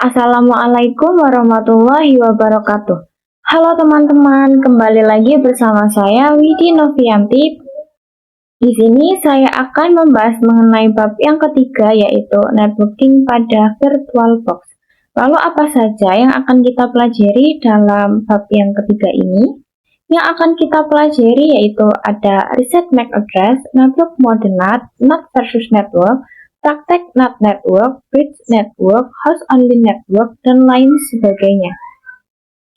Assalamualaikum warahmatullahi wabarakatuh. Halo teman-teman, kembali lagi bersama saya Widi Novianti. Di sini saya akan membahas mengenai bab yang ketiga, yaitu networking pada VirtualBox. Lalu apa saja yang akan kita pelajari dalam bab yang ketiga ini? Yang akan kita pelajari yaitu ada reset MAC address, network mode NAT versus network, praktek NAT network, bridge network, host only network, dan lain sebagainya.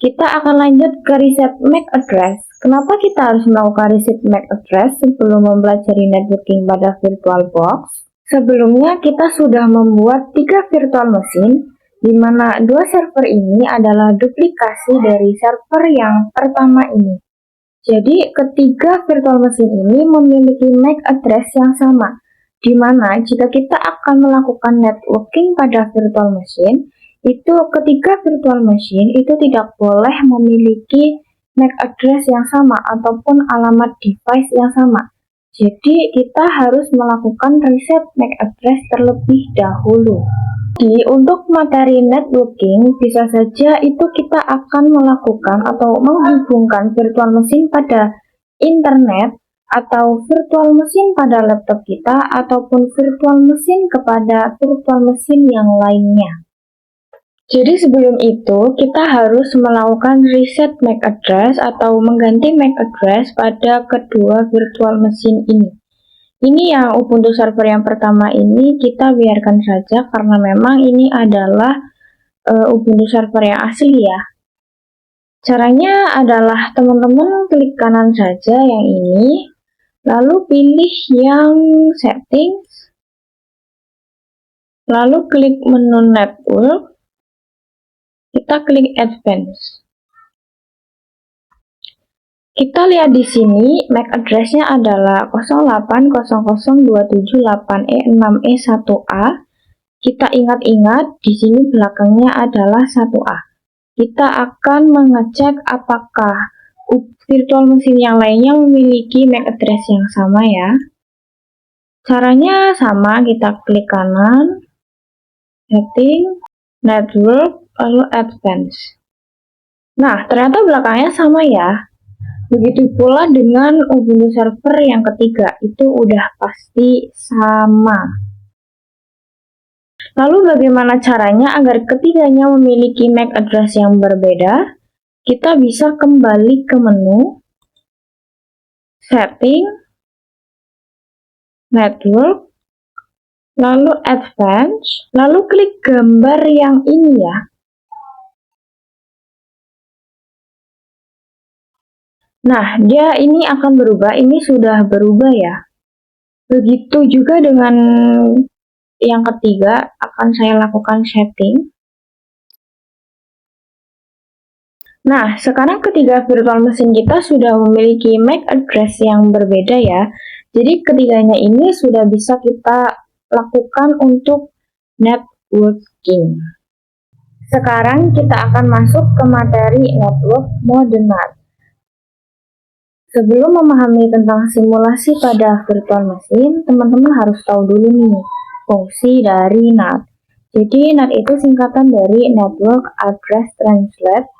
Kita akan lanjut ke reset MAC address. Kenapa kita harus melakukan reset MAC address sebelum mempelajari networking pada VirtualBox? Sebelumnya kita sudah membuat 3 virtual mesin, di mana 2 server ini adalah duplikasi dari server yang pertama ini. Jadi ketiga virtual mesin ini memiliki MAC address yang sama, di mana jika kita akan melakukan networking pada virtual mesin, itu ketiga virtual mesin itu tidak boleh memiliki MAC address yang sama ataupun alamat device yang sama. Jadi kita harus melakukan reset MAC address terlebih dahulu. Jadi untuk materi networking bisa saja itu kita akan melakukan atau menghubungkan virtual mesin pada internet atau virtual mesin pada laptop kita ataupun virtual mesin kepada virtual mesin yang lainnya. Jadi sebelum itu kita harus melakukan reset MAC address atau mengganti MAC address pada kedua virtual mesin ini. Ini yang Ubuntu server yang pertama ini kita biarkan saja karena memang ini adalah Ubuntu server yang asli ya. Caranya adalah teman-teman klik kanan saja yang ini, lalu pilih yang settings, lalu klik menu network, kita klik advance. Kita lihat di sini MAC address-nya adalah 0800278E6E1A. Kita ingat-ingat di sini belakangnya adalah 1A. Kita akan mengecek apakah virtual mesin yang lainnya memiliki MAC address yang sama ya. Caranya sama, kita klik kanan, setting, network, lalu advance. Nah, ternyata belakangnya sama ya. Begitu pula dengan Ubuntu server yang ketiga, itu udah pasti sama. Lalu bagaimana caranya agar ketiganya memiliki MAC address yang berbeda? Kita bisa kembali ke menu, setting, network, lalu advance, lalu klik gambar yang ini ya. Nah, dia ini akan berubah, ini sudah berubah ya. Begitu juga dengan yang ketiga, akan saya lakukan setting. Nah, sekarang ketiga virtual mesin kita sudah memiliki MAC address yang berbeda ya. Jadi ketiganya ini sudah bisa kita lakukan untuk networking. Sekarang kita akan masuk ke materi network mode NAT. Sebelum memahami tentang simulasi pada virtual mesin, teman-teman harus tahu dulu nih fungsi dari NAT. Jadi NAT itu singkatan dari Network Address Translate.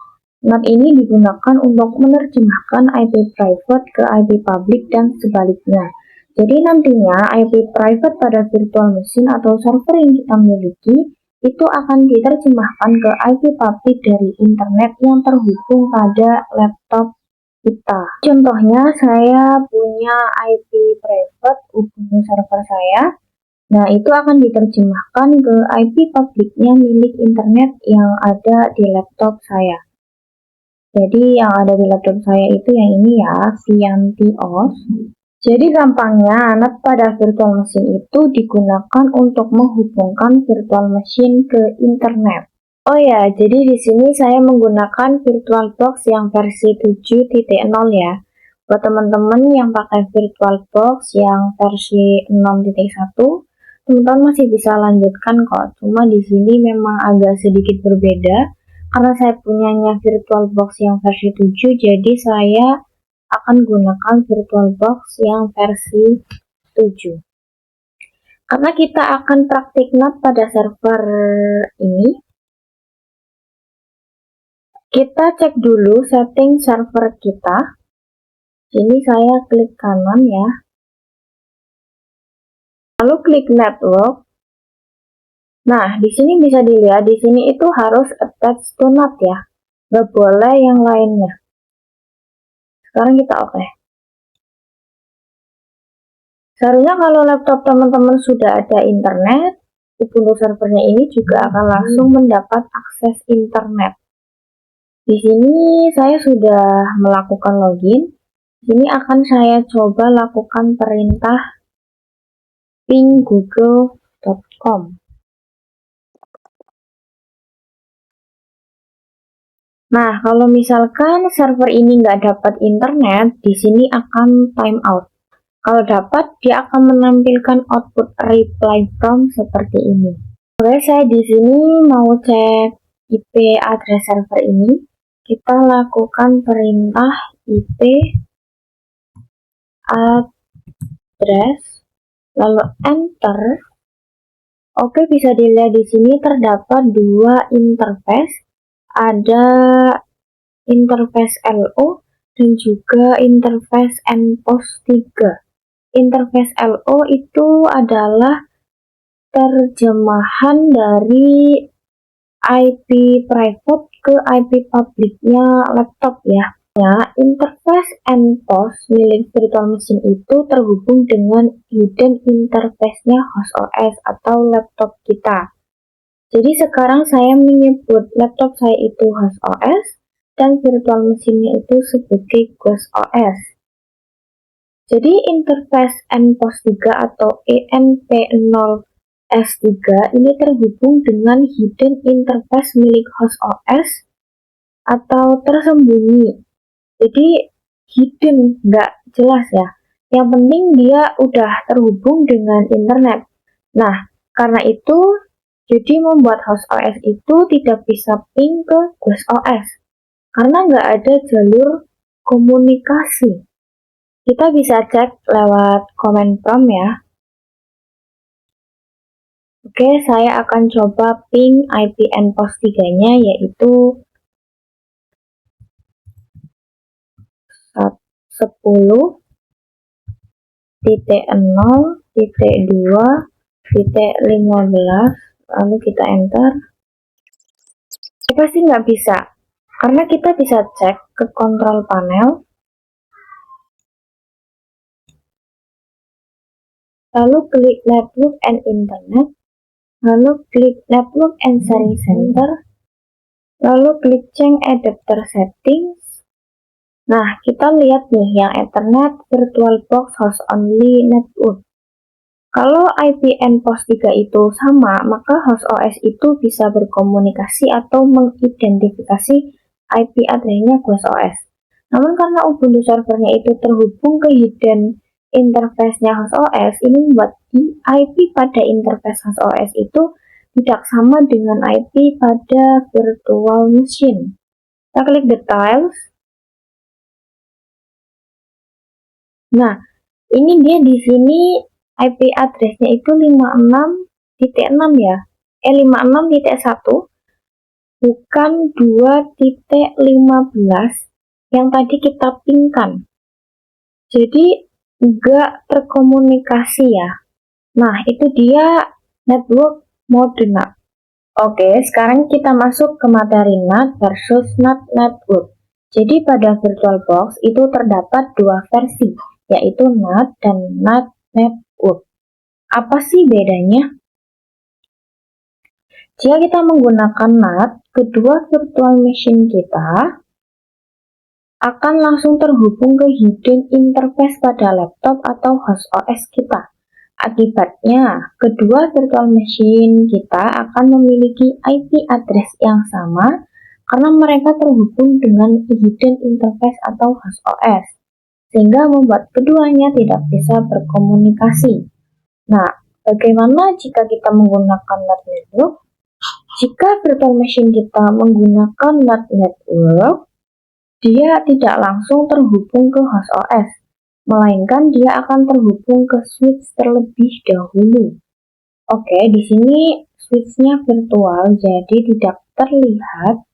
NAT ini digunakan untuk menerjemahkan IP private ke IP public dan sebaliknya. Jadi nantinya IP private pada virtual mesin atau server yang kita miliki itu akan diterjemahkan ke IP public dari internet yang terhubung pada laptop kita. Contohnya saya punya IP private Ubuntu server saya. Nah, itu akan diterjemahkan ke IP publiknya milik internet yang ada di laptop saya. Jadi yang ada di laptop saya itu yang ini ya, ViantiOS. Jadi gampangnya NAT pada virtual mesin itu digunakan untuk menghubungkan virtual mesin ke internet. Oh ya, jadi di sini saya menggunakan VirtualBox yang versi 7.0 ya. Buat teman-teman yang pakai VirtualBox yang versi 6.1, teman-teman masih bisa lanjutkan kok. Cuma di sini memang agak sedikit berbeda karena saya punyanya VirtualBox yang versi 7, jadi saya akan gunakan VirtualBox yang versi 7. Karena kita akan praktik NAT pada server ini, Kita cek dulu setting server kita. Sini saya klik kanan ya. Lalu klik network. Nah, di sini bisa dilihat, di sini itu harus attach to NAT ya. Nggak boleh yang lainnya. Sekarang kita oke. Seharusnya kalau laptop teman-teman sudah ada internet, Ubuntu servernya ini juga akan langsung mendapat akses internet. Di sini saya sudah melakukan login. Di sini akan saya coba lakukan perintah ping google.com. Nah, kalau misalkan server ini nggak dapat internet, di sini akan timeout. Kalau dapat, dia akan menampilkan output reply from seperti ini. Oke, saya di sini mau cek IP address server ini. Kita lakukan perintah IP address, lalu enter. Oke, bisa dilihat di sini terdapat dua interface. Ada interface LO dan juga interface NPOS 3. Interface LO itu adalah terjemahan dari IP private ke IP publiknya laptop ya. Interface NPOS milik virtual machine itu terhubung dengan hidden interface-nya host OS atau laptop kita. Jadi sekarang saya menyebut laptop saya itu host OS dan virtual machine-nya itu sebagai ghost OS. Jadi interface NPOS 3 atau ENP0S3 ini terhubung dengan hidden interface milik host OS atau tersembunyi. Jadi hidden, nggak jelas ya. Yang penting dia udah terhubung dengan internet. Nah, karena itu jadi membuat host OS itu tidak bisa ping ke ghost OS karena nggak ada jalur komunikasi. Kita bisa cek lewat command prompt ya. Oke, saya akan coba ping IP NPOS 3-nya yaitu 10.0.2.15, lalu kita enter. Pasti nggak bisa, karena kita bisa cek ke kontrol panel, lalu klik network and internet, lalu klik network and sharing center, lalu klik change adapter settings. Nah, kita lihat nih yang Ethernet VirtualBox host only network. Kalau IP NPOS 3 itu sama, maka host OS itu bisa berkomunikasi atau mengidentifikasi IP address-nya ghost OS. Namun karena Ubuntu servernya itu terhubung ke hidden interface-nya host OS, ini membuat IP pada interface host OS itu tidak sama dengan IP pada virtual machine. Kita klik details. Nah, ini dia di sini IP address-nya itu 56.6 ya. 56.1 bukan 2.15 yang tadi kita pingkan. Jadi enggak terkomunikasi ya. Nah, itu dia network mode NAT. Oke, sekarang kita masuk ke materi NAT versus NAT network. Jadi pada VirtualBox itu terdapat dua versi, yaitu NAT dan NAT network. Apa sih bedanya? Jika kita menggunakan NAT, kedua virtual machine kita akan langsung terhubung ke hidden interface pada laptop atau host OS kita. Akibatnya, kedua virtual machine kita akan memiliki IP address yang sama karena mereka terhubung dengan hidden interface atau host OS, sehingga membuat keduanya tidak bisa berkomunikasi. Nah, bagaimana jika kita menggunakan NAT network? Jika virtual machine kita menggunakan NAT network, dia tidak langsung terhubung ke host OS, melainkan dia akan terhubung ke switch terlebih dahulu. Oke, di sini switchnya virtual, jadi tidak terlihat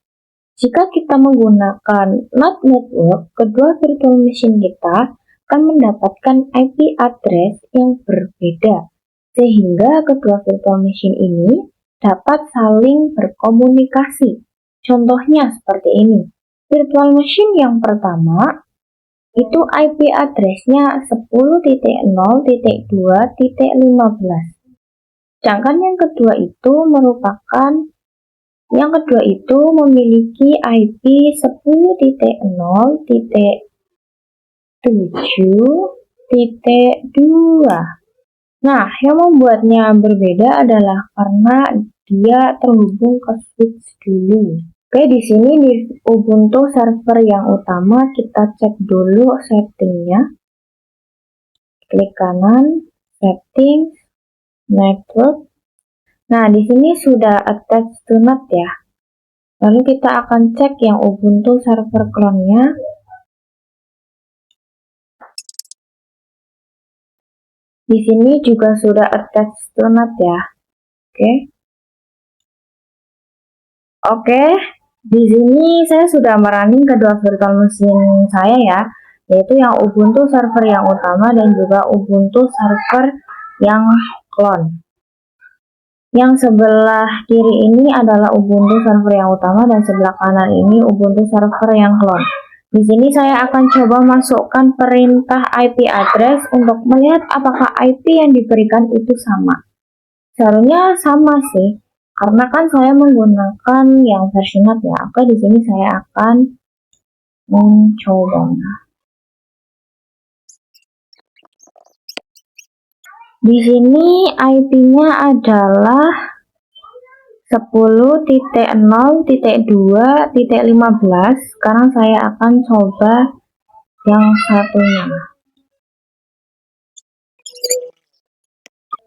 Jika kita menggunakan NAT network, kedua virtual machine kita akan mendapatkan IP address yang berbeda, sehingga kedua virtual machine ini dapat saling berkomunikasi. Contohnya seperti ini. Virtual machine yang pertama itu IP address-nya 10.0.2.15. Sedangkan yang kedua itu memiliki IP 10.0.7.2. Nah, yang membuatnya berbeda adalah karena dia terhubung ke switch dulu. Oke, di sini di Ubuntu server yang utama kita cek dulu settingnya. Klik kanan, settings, network. Nah, di sini sudah attach to NAT ya. Lalu kita akan cek yang Ubuntu server clone-nya. Di sini juga sudah attach to NAT ya. Oke. Di sini saya sudah merunning kedua virtual machine saya ya, yaitu yang Ubuntu server yang utama dan juga Ubuntu server yang clone. Yang sebelah kiri ini adalah Ubuntu server yang utama dan sebelah kanan ini Ubuntu server yang clone. Di sini saya akan coba masukkan perintah IP address untuk melihat apakah IP yang diberikan itu sama. Seharusnya sama sih. Karena kan saya menggunakan yang versi NAT ya. Oke, di sini saya akan mencoba. Di sini IP-nya adalah 10.0.2.15. Sekarang saya akan coba yang satunya.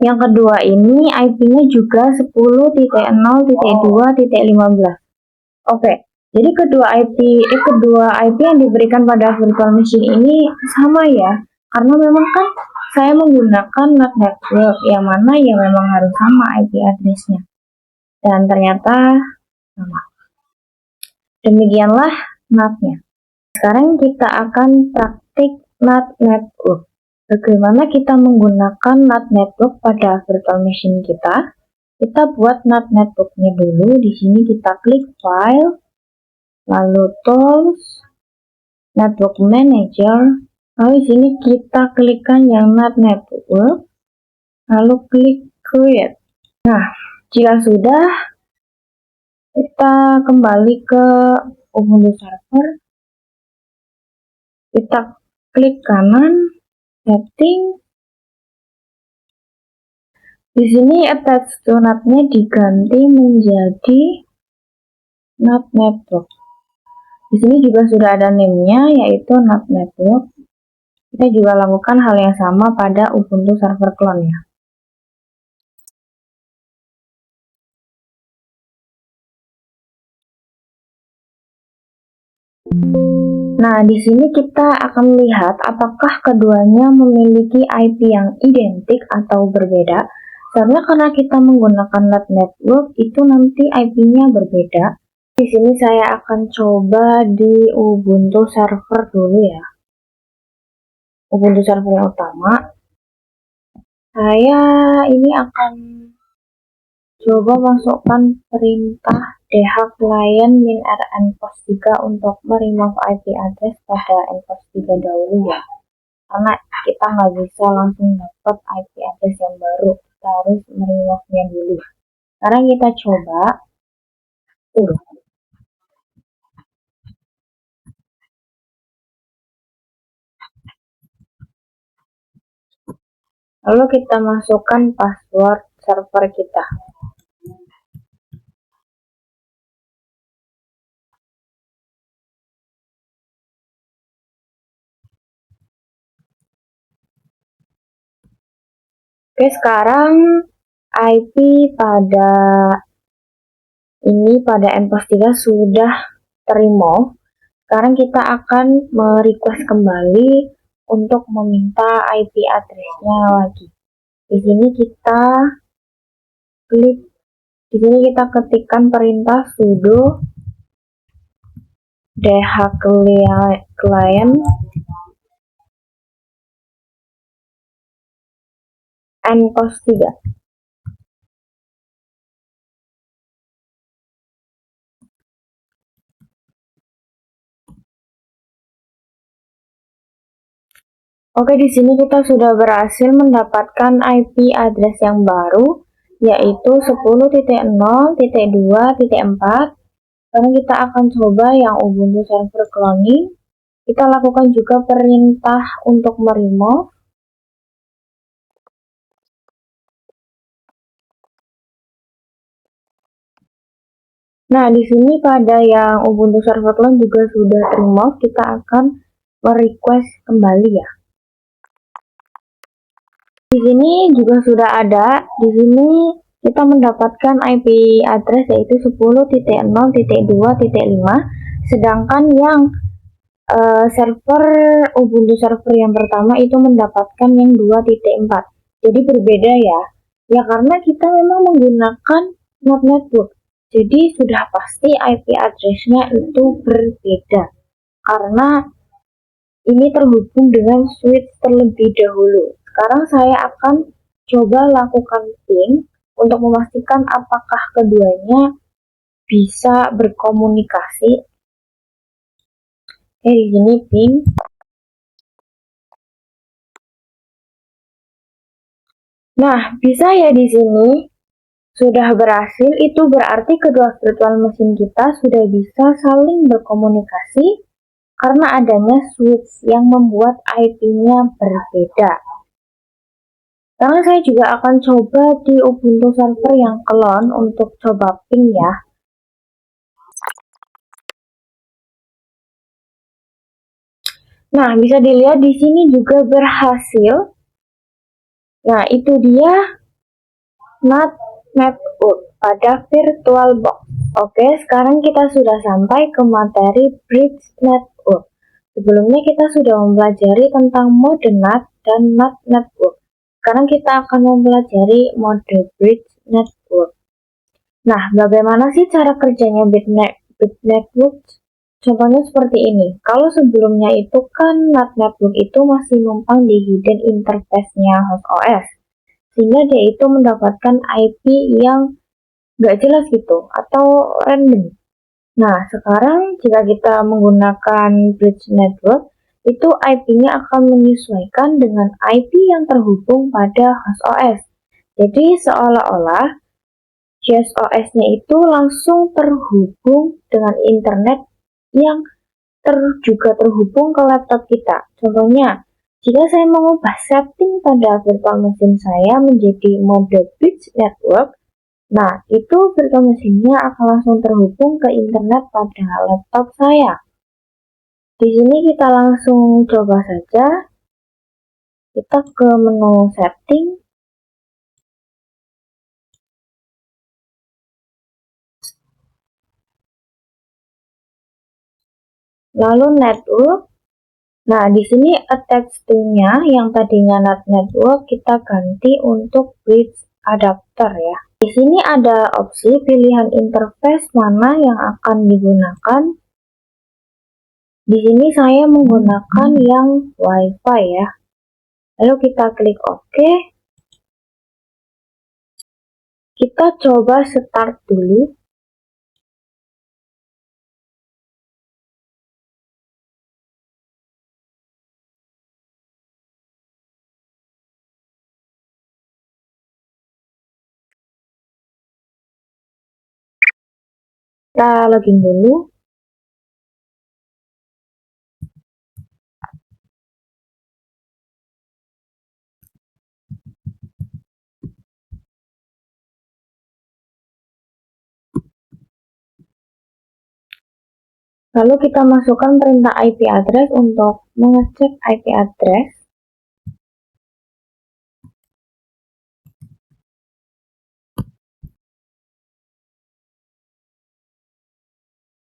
Yang kedua ini IP-nya juga 10.0.2.15. Oke, jadi kedua IP yang diberikan pada virtual machine ini sama ya. Karena memang kan saya menggunakan NAT network, yang mana ya memang harus sama IP address-nya. Dan ternyata sama. Demikianlah NAT-nya. Sekarang kita akan praktik NAT network. Bagaimana kita menggunakan NAT network pada virtual machine kita? Kita buat NAT network-nya dulu. Di sini kita klik file, lalu tools, network manager. Lalu di sini kita klikkan yang NAT network, lalu klik create. Nah, jika sudah, kita kembali ke Ubuntu server. Kita klik kanan, setting. Di sini attach to NAT-nya diganti menjadi NAT network. Di sini juga sudah ada name-nya, yaitu NAT network. Kita juga lakukan hal yang sama pada Ubuntu server clone ya. Nah, di sini kita akan lihat apakah keduanya memiliki IP yang identik atau berbeda. Karena kita menggunakan NAT network, itu nanti IP-nya berbeda. Di sini saya akan coba di Ubuntu server dulu ya. Ubuntu server yang utama. Saya ini akan coba masukkan perintah dh client -rn post3 untuk remove IP address pada npost3 dahulu ya. Karena kita nggak bisa langsung dapat IP address yang baru, kita harus remove-nya dulu. Sekarang kita coba. Lalu kita masukkan password server kita. Oke, sekarang IP pada npost3 sudah terima. Sekarang kita akan merequest kembali untuk meminta IP address-nya lagi. Di sini kita klik, di sini kita ketikkan perintah sudo DH client nCos 3. Oke, di sini kita sudah berhasil mendapatkan IP address yang baru, yaitu 10.0.2.4. Karena kita akan coba yang Ubuntu server cloning, kita lakukan juga perintah untuk meremove. Nah, di sini pada yang Ubuntu server clone juga sudah remove, kita akan merequest kembali ya. Di sini juga sudah ada. Di sini kita mendapatkan IP address yaitu 10.0.2.5, sedangkan yang server Ubuntu server yang pertama itu mendapatkan yang 2.4. Jadi berbeda ya. Ya karena kita memang menggunakan Node Network. Jadi sudah pasti IP address-nya itu berbeda. Karena ini terhubung dengan switch terlebih dahulu. Sekarang saya akan coba lakukan ping untuk memastikan apakah keduanya bisa berkomunikasi. Oke, di sini ping. Nah, bisa ya di sini sudah berhasil. Itu berarti kedua virtual mesin kita sudah bisa saling berkomunikasi karena adanya switch yang membuat IP-nya berbeda. Sekarang saya juga akan coba di Ubuntu server yang clone untuk coba ping ya. Nah, bisa dilihat di sini juga berhasil. Nah, itu dia Node Network pada VirtualBox. Oke, sekarang kita sudah sampai ke materi Bridge Network. Sebelumnya kita sudah mempelajari tentang mode NAT dan Node Network. Sekarang kita akan mempelajari mode Bridge Network. Nah, bagaimana sih cara kerjanya Bridge Network? Contohnya seperti ini. Kalau sebelumnya itu kan Node Network itu masih numpang di hidden interface-nya host OS, sehingga dia itu mendapatkan IP yang nggak jelas gitu atau random. Nah, sekarang jika kita menggunakan Bridge Network, itu IP-nya akan menyesuaikan dengan IP yang terhubung pada host OS. Jadi seolah-olah host OS-nya itu langsung terhubung dengan internet yang juga terhubung ke laptop kita. Contohnya, jika saya mengubah setting pada virtual machine saya menjadi mode Bridge Network, nah itu virtual machine-nya akan langsung terhubung ke internet pada laptop saya. Di sini kita langsung coba saja. Kita ke menu setting. Lalu network. Nah, di sini attach to-nya yang tadinya NAT network kita ganti untuk bridge adapter ya. Di sini ada opsi pilihan interface mana yang akan digunakan. Di sini saya menggunakan yang WiFi ya. Lalu kita klik OK. Kita coba start dulu. Kita login dulu. Lalu kita masukkan perintah IP address untuk mengecek IP address.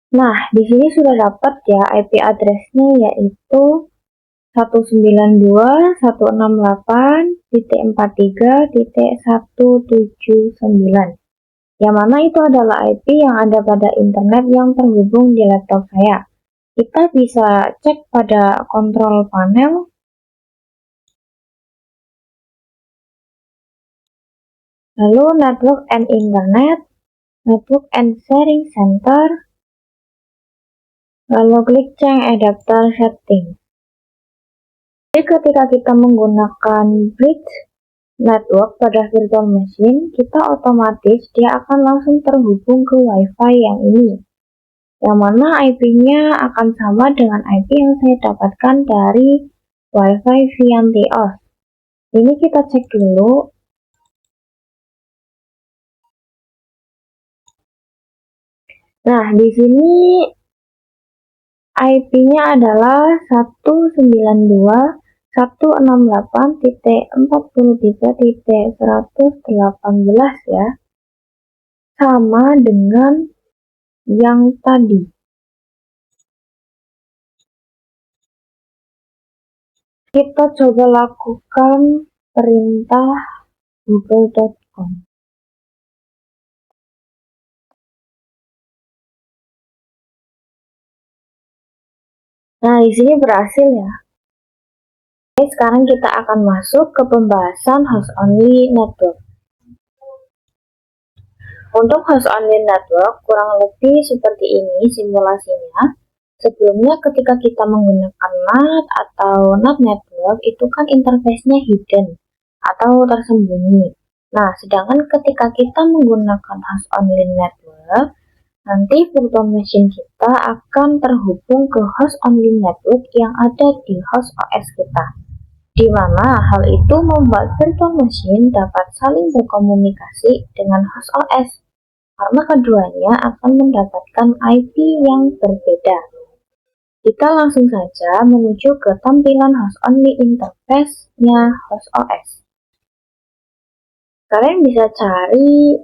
Nah, di sini sudah dapat ya IP address-nya yaitu 192.168.43.179. Yang mana itu adalah IP yang ada pada internet yang terhubung di laptop saya. Kita bisa cek pada kontrol panel, lalu Network and Internet, Network and Sharing Center, lalu klik Change Adapter Setting. Jadi ketika kita menggunakan bridge network pada virtual machine, kita otomatis dia akan langsung terhubung ke WiFi yang ini, yang mana IP-nya akan sama dengan IP yang saya dapatkan dari WiFi VMTOS. Ini kita cek dulu. Nah, di sini IP-nya adalah 192.168.43.118 ya. Sama dengan yang tadi. Kita coba lakukan perintah google.com. Nah, di sini berhasil ya. Oke, sekarang kita akan masuk ke pembahasan host only network. Untuk host only network, kurang lebih seperti ini simulasinya. Sebelumnya ketika kita menggunakan NAT atau NAT network, itu kan interface-nya hidden atau tersembunyi. Nah, sedangkan ketika kita menggunakan host only network, nanti virtual machine kita akan terhubung ke host only network yang ada di host OS kita, di mana hal itu membuat virtual machine dapat saling berkomunikasi dengan host OS, karena keduanya akan mendapatkan IP yang berbeda. Kita langsung saja menuju ke tampilan host only interface-nya host OS. Kalian bisa cari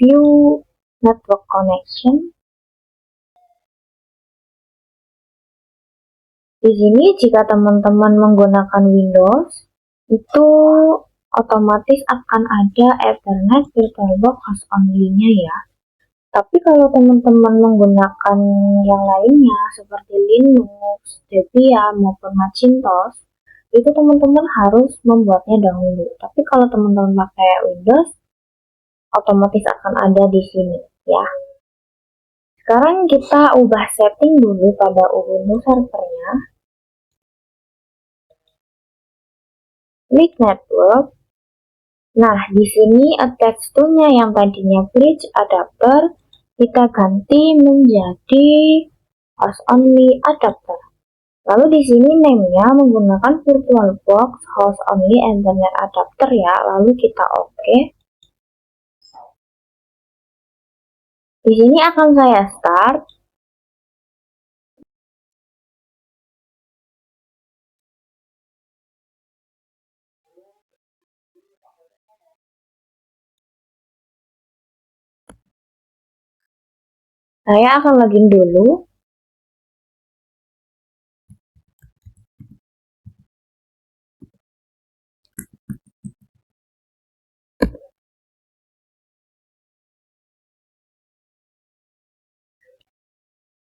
view network connection. Di sini jika teman-teman menggunakan Windows, itu otomatis akan ada Ethernet VirtualBox host only-nya ya. Tapi kalau teman-teman menggunakan yang lainnya seperti Linux, Debian maupun Macintosh, itu teman-teman harus membuatnya dahulu. Tapi kalau teman-teman pakai Windows, otomatis akan ada di sini ya. Sekarang kita ubah setting dulu pada Ubuntu servernya. Klik network. Nah, di sini attach to-nya yang tadinya bridge adapter, kita ganti menjadi host only adapter. Lalu di sini name-nya menggunakan VirtualBox host only Ethernet adapter ya. Lalu kita oke. Di sini akan saya start. Saya akan login dulu.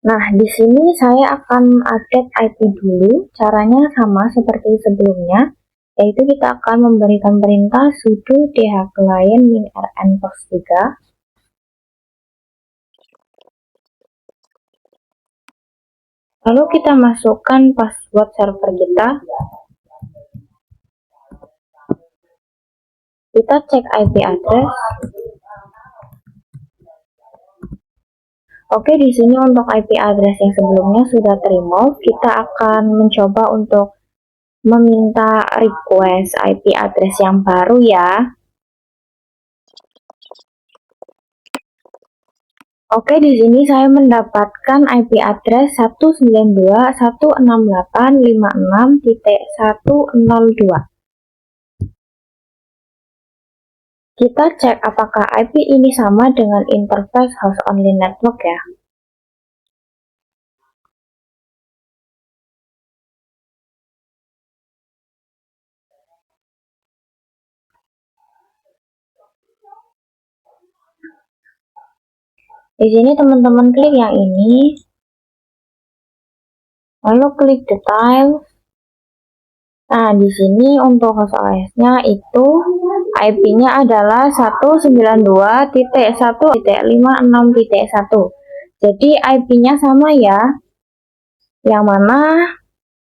Nah, di sini saya akan update IP dulu. Caranya sama seperti sebelumnya, yaitu kita akan memberikan perintah sudo dhclient -rn post3. Lalu kita masukkan password server kita. Kita cek IP address. Oke, di sini untuk IP address yang sebelumnya sudah terremove. Kita akan mencoba untuk meminta request IP address yang baru ya. Oke, di sini saya mendapatkan IP address 192.168.56.102. Kita cek apakah IP ini sama dengan interface host only network ya. Di sini teman-teman klik yang ini. Lalu klik detail. Nah, di sini untuk host OS-nya itu IP-nya adalah 192.1.56.1. Jadi IP-nya sama ya. Yang mana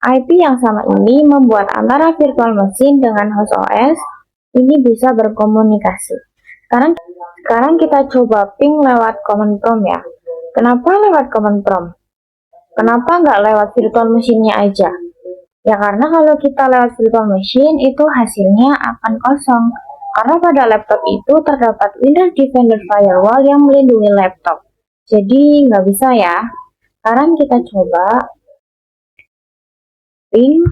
IP yang sama ini membuat antara virtual machine dengan host OS ini bisa berkomunikasi. Sekarang kita coba ping lewat command prompt ya. Kenapa lewat command prompt? Kenapa nggak lewat virtual machine-nya aja? Ya karena kalau kita lewat virtual machine itu hasilnya akan kosong. Karena pada laptop itu terdapat Windows Defender Firewall yang melindungi laptop. Jadi nggak bisa ya. Sekarang kita coba ping.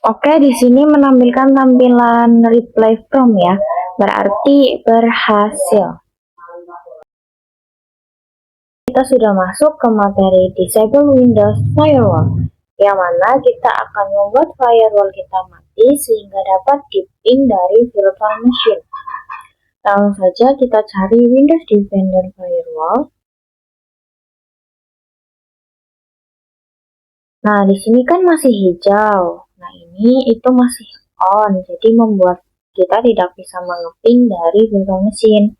Oke, di sini menampilkan tampilan reply from ya. Berarti berhasil. Kita sudah masuk ke materi disable Windows Firewall, yang mana kita akan membuat firewall kita mati sehingga dapat di-ping dari virtual machine. Langsung saja kita cari Windows Defender Firewall. Nah, di sini kan masih hijau. Nah, ini itu masih on, jadi membuat kita tidak bisa mengeping dari virtual machine.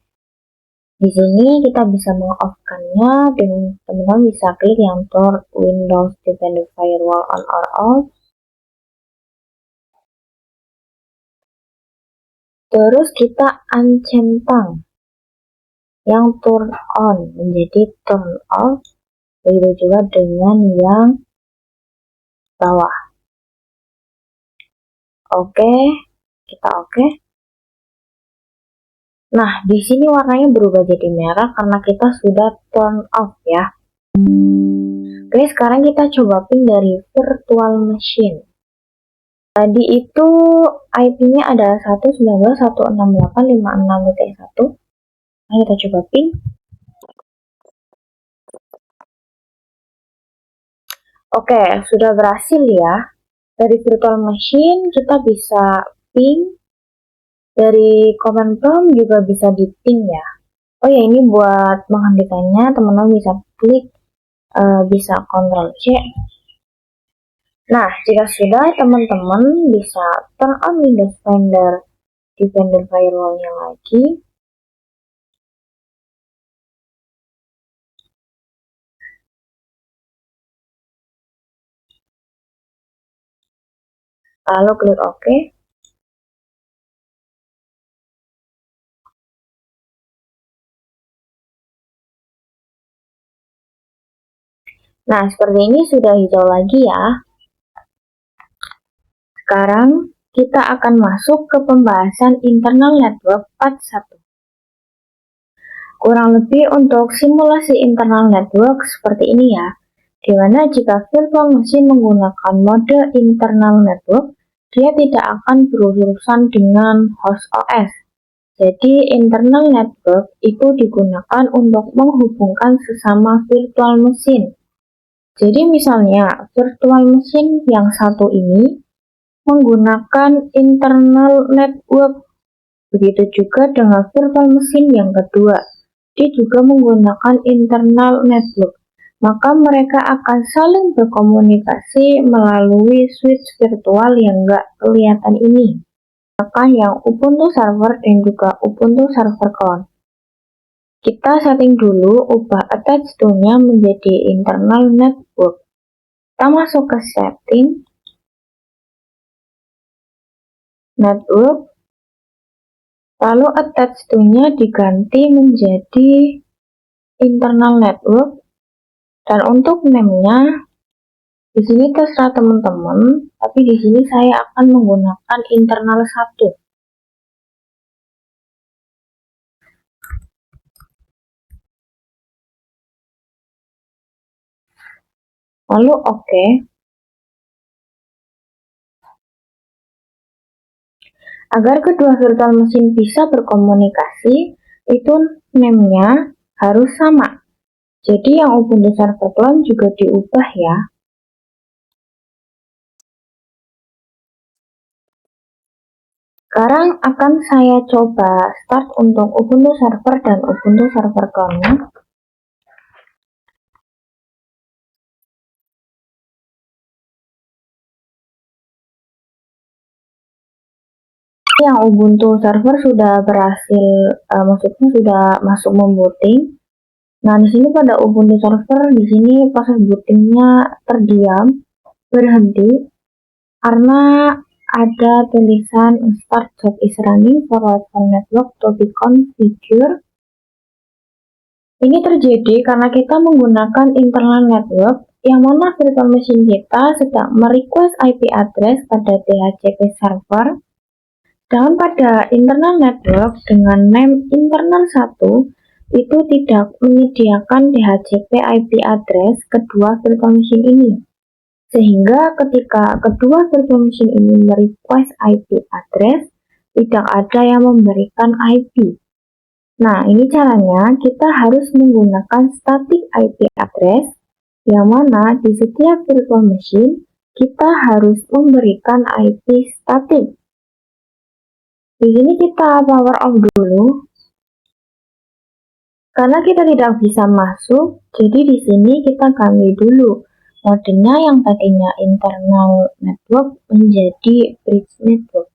Di sini kita bisa meng-off-kannya dengan teman-teman bisa klik yang turn Windows Defender Firewall on or off. Terus kita uncentang yang turn on menjadi turn off. Begitu juga dengan yang bawah. Oke, kita oke. Nah, di sini warnanya berubah jadi merah karena kita sudah turn off ya. Oke, sekarang kita coba ping dari virtual machine. Tadi itu IP-nya adalah 192.168.56.1. Nah, kita coba ping. Oke, sudah berhasil ya. Dari virtual machine kita bisa ping. Dari command prompt juga bisa di ping ya. Oh ya, ini buat menghentikannya teman-teman bisa klik, bisa Ctrl C. Nah, jika sudah teman-teman bisa turn on Windows Defender Firewall-nya lagi. Lalu klik OK. Nah, seperti ini sudah hijau lagi ya. Sekarang kita akan masuk ke pembahasan internal network part 1. Kurang lebih untuk simulasi internal network seperti ini ya. Di mana jika virtual machine menggunakan mode internal network, dia tidak akan berurusan dengan host OS. Jadi internal network itu digunakan untuk menghubungkan sesama virtual machine. Jadi misalnya virtual machine yang satu ini menggunakan internal network. Begitu juga dengan virtual machine yang kedua. Dia juga menggunakan internal network. Maka mereka akan saling berkomunikasi melalui switch virtual yang nggak kelihatan ini. Maka yang Ubuntu Server dan juga Ubuntu Server Clone. Kita setting dulu ubah attach to-nya menjadi internal network. Kita masuk ke setting, network, lalu attach to-nya diganti menjadi internal network. Dan untuk name-nya di sini terserah teman-teman, tapi di sini saya akan menggunakan internal 1. Lalu oke. Agar kedua virtual machine bisa berkomunikasi, itu name-nya harus sama. Jadi yang Ubuntu Server Clone juga diubah ya. Sekarang akan saya coba start untuk Ubuntu Server dan Ubuntu Server Clone-nya. Yang Ubuntu Server sudah berhasil, maksudnya sudah masuk membooting. Nah, di sini pada Ubuntu Server, di sini proses bootingnya terdiam, berhenti, karena ada tulisan start job is running for local network to be configured. Ini terjadi karena kita menggunakan internal network yang mana virtual machine kita sedang merequest IP address pada DHCP server. Sedangkan pada internal network dengan name internal 1 itu tidak menyediakan DHCP IP address kedua virtual machine ini. Sehingga ketika kedua virtual machine ini merequest IP address, tidak ada yang memberikan IP. Nah, ini caranya kita harus menggunakan static IP address, yang mana di setiap virtual machine kita harus memberikan IP static. Di sini kita power off dulu, karena kita tidak bisa masuk, jadi di sini kita ganti dulu modenya yang tadinya internal network menjadi bridge network.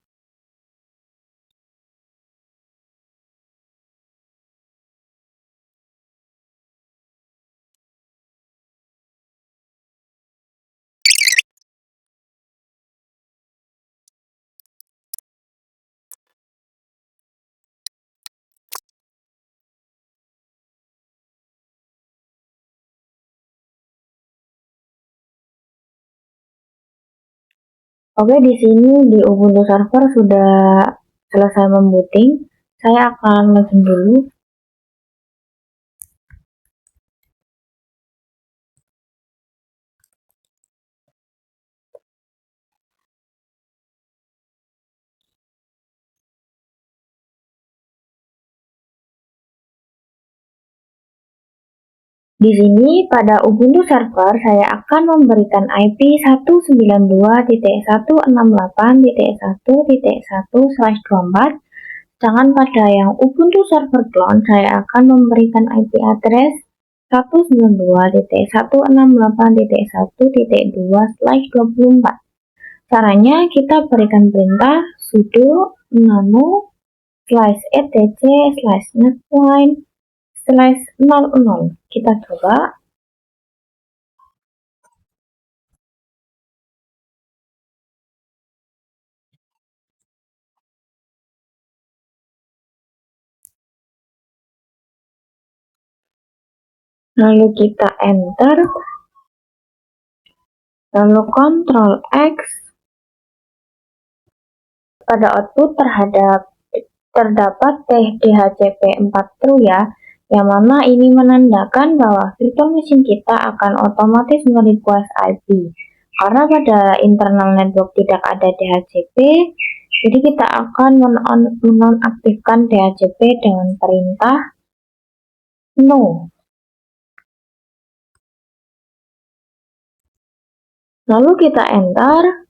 Oke, di sini di Ubuntu Server sudah selesai membooting. Saya akan login dulu. Di sini pada Ubuntu Server saya akan memberikan IP 192.168.1.1/24. Sedangkan pada yang Ubuntu Server Clone saya akan memberikan IP address 192.168.1.2/24. Caranya kita berikan perintah sudo nano /etc/netline/00. Kita coba. Lalu kita enter. Lalu Ctrl X. Pada output terdapat DHCP 4 true ya, yang mana ini menandakan bahwa virtual machine kita akan otomatis merequest IP. Karena pada internal network tidak ada DHCP, jadi kita akan menonaktifkan DHCP dengan perintah no. Lalu kita enter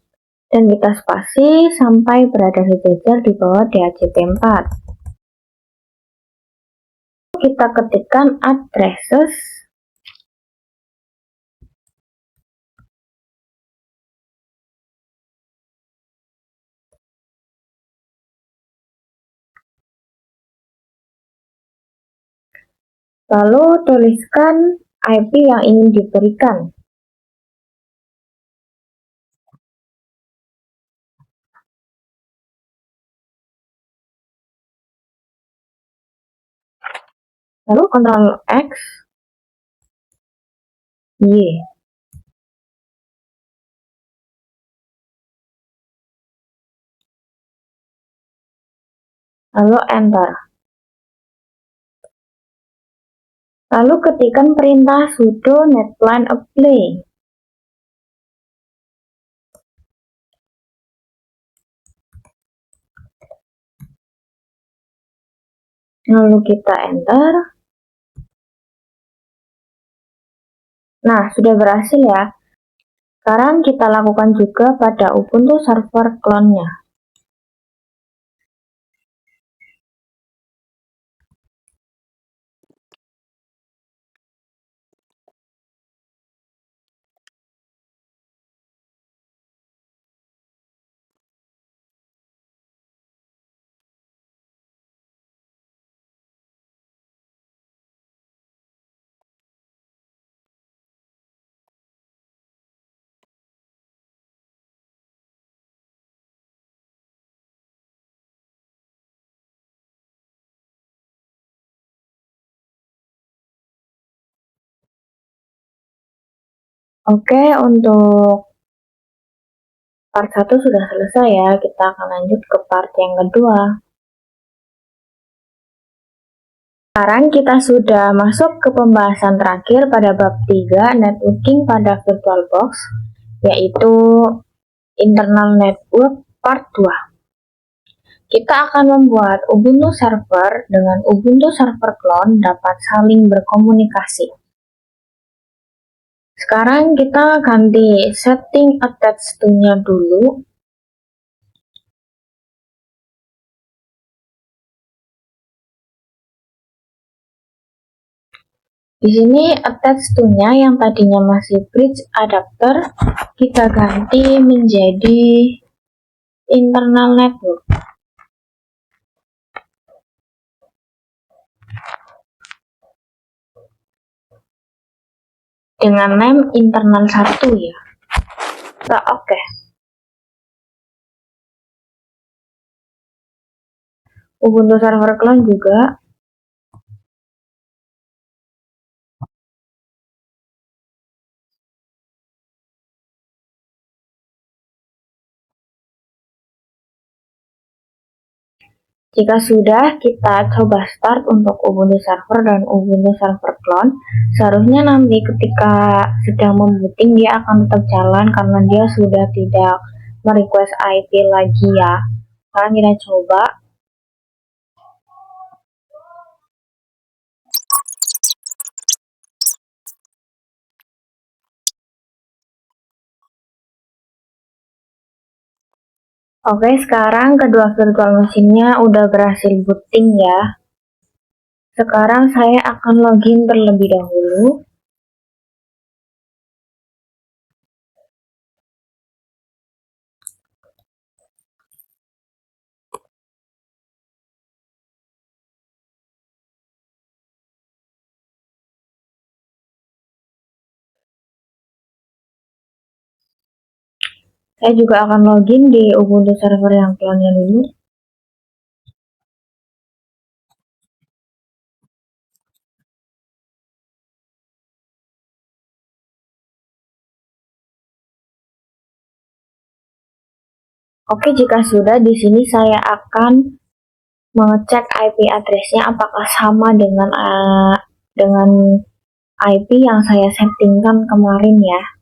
dan kita spasi sampai berada sejajar di bawah DHCP 4. Kita ketikkan addresses lalu tuliskan IP yang ingin diberikan. Lalu Ctrl X, Y. Lalu enter. Lalu ketikkan perintah sudo netline apply. Lalu kita enter. Nah, sudah berhasil ya. Sekarang kita lakukan juga pada Ubuntu Server Clone-nya. Oke, untuk part 1 sudah selesai ya, kita akan lanjut ke part yang kedua. Sekarang kita sudah masuk ke pembahasan terakhir pada bab 3, networking pada VirtualBox, yaitu internal network part 2. Kita akan membuat Ubuntu server dengan Ubuntu server clone dapat saling berkomunikasi. Sekarang kita ganti setting attached to-nya dulu. Di sini attach to-nya yang tadinya masih bridge adapter, kita ganti menjadi internal network. Dengan name internal 1 ya. Kita oke. Ubuntu server clone juga. Jika sudah, kita coba start untuk Ubuntu server dan Ubuntu server clone. Seharusnya nanti ketika sedang membooting dia akan tetap jalan karena dia sudah tidak merequest IP lagi ya. Sekarang kita coba. Oke, sekarang kedua virtual mesinnya udah berhasil booting ya. Sekarang saya akan login terlebih dahulu. Saya juga akan login di Ubuntu server yang clone-nya dulu. Oke, jika sudah, di sini saya akan mengecek IP address-nya apakah sama dengan IP yang saya settingkan kemarin ya.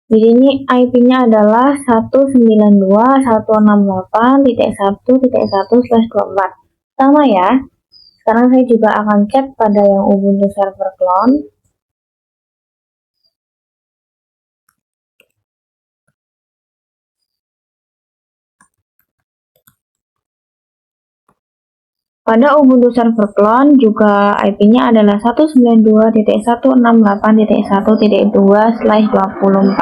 Di sini IP-nya adalah 192.168.1.1/24. Sama ya. Sekarang saya juga akan cek pada yang Ubuntu server clone. Pada Ubuntu server clone juga IP-nya adalah 192.168.1.2/24,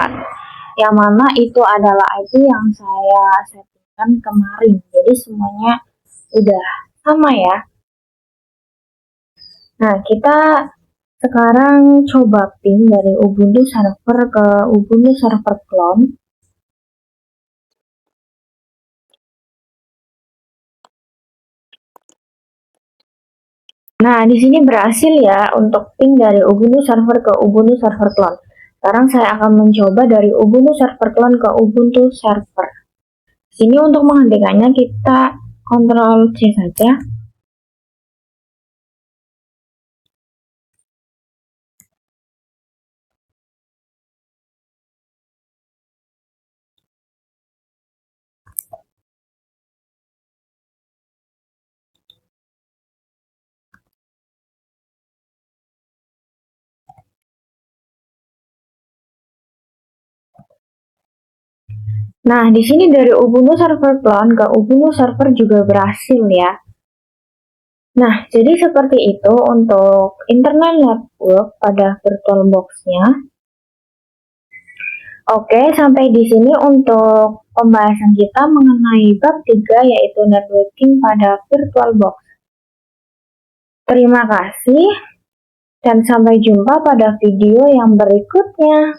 yang mana itu adalah IP yang saya settingkan kemarin. Jadi semuanya udah sama ya. Nah, kita sekarang coba ping dari Ubuntu server ke Ubuntu server clone. Nah, di sini berhasil ya untuk ping dari Ubuntu server ke Ubuntu server clone. Sekarang saya akan mencoba dari Ubuntu server clone ke Ubuntu server. Sini untuk menghentikannya kita Ctrl C saja. Nah, di sini dari Ubuntu server clone ke Ubuntu server juga berhasil ya. Nah, jadi seperti itu untuk internal network pada VirtualBox-nya. Oke, sampai di sini untuk pembahasan kita mengenai bab 3 yaitu networking pada VirtualBox. Terima kasih dan sampai jumpa pada video yang berikutnya.